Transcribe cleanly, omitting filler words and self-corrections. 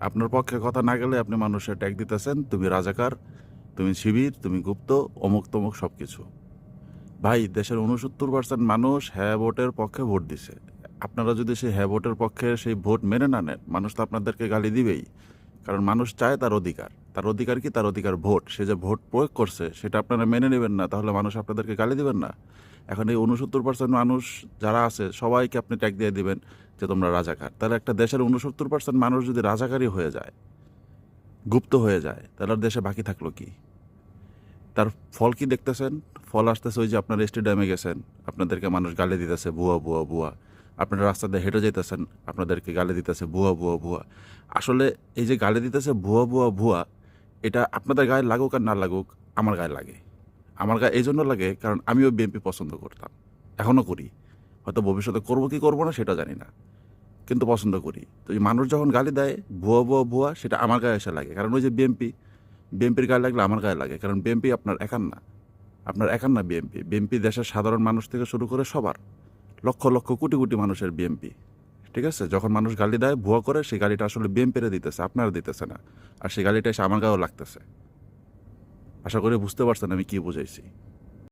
আপনার পক্ষে কথা না গেলে আপনি মানুষের ট্যাগ দিতেছেন, তুমি রাজাকার, তুমি শিবির, তুমি গুপ্ত, অমুক তমুক সব কিছু। ভাই, দেশের 69% মানুষ হ্যাঁ ভোটের পক্ষে ভোট দিছে। আপনারা যদি সেই হ্যাঁ ভোটের পক্ষে সেই ভোট মেনে না নেন, মানুষ তো আপনাদেরকে গালি দিবেই। কারণ মানুষ চায় তার অধিকার। তার অধিকার কি? তার অধিকার ভোট। সে যে ভোট প্রয়োগ করছে সেটা আপনারা মেনে নেবেন না, তাহলে মানুষ আপনাদেরকে গালি দিবেন না? এখন এই 69% মানুষ যারা আছে সবাইকে আপনি ট্যাগ দিয়ে দিবেন যে তোমরা রাজাকার। তাহলে একটা দেশের 69% মানুষ যদি রাজাকারই হয়ে যায়, গুপ্ত হয়ে যায়, তাহলে আর দেশে বাকি থাকলো কি? তার ফল কি দেখতেছেন? ফল আসতেছে ওই যে আপনারা স্টেডিয়ামে গেছেন, আপনাদেরকে মানুষ গালি দিতেছে ভুয়া ভুয়া ভুয়া। আপনারা রাস্তা দিয়ে হেঁটে যাইতেছেন, আপনাদেরকে গালি দিতেছে ভুয়া ভুয়া ভুয়া। আসলে এই যে গালি দিতেছে ভুয়া ভুয়া ভুয়া, এটা আপনাদের গায়ে লাগুক আর না লাগুক, আমার গায়ে লাগে। আমার গায়ে এই জন্য লাগে কারণ আমিও বিএনপি পছন্দ করতাম, এখনও করি। হয়তো ভবিষ্যতে করবো কি করবো না সেটা জানি না, কিন্তু পছন্দ করি। তো এই মানুষ যখন গালি দেয় ভুয়া ভুয়া ভুয়া, সেটা আমার গায়ে এসে লাগে। কারণ ওই যে বিএনপির গায়ে লাগলে আমার গায়ে লাগে। কারণ বিএনপি আপনার একার না, আপনার একার না বিএনপি। বিএনপি দেশের সাধারণ মানুষ থেকে শুরু করে সবার, লক্ষ লক্ষ কোটি কোটি মানুষের বিএনপি। ঠিক আছে? যখন মানুষ গালি দেয় ভুয়া করে, সেই গালিটা আসলে বিএনপিরে দিতেছে, আপনারা দিতেছে না। আর সেই গালিটা এসে আমার গায়েও লাগতেছে। আশা করি বুঝতে পারছেন আমি কি বুঝাইছি।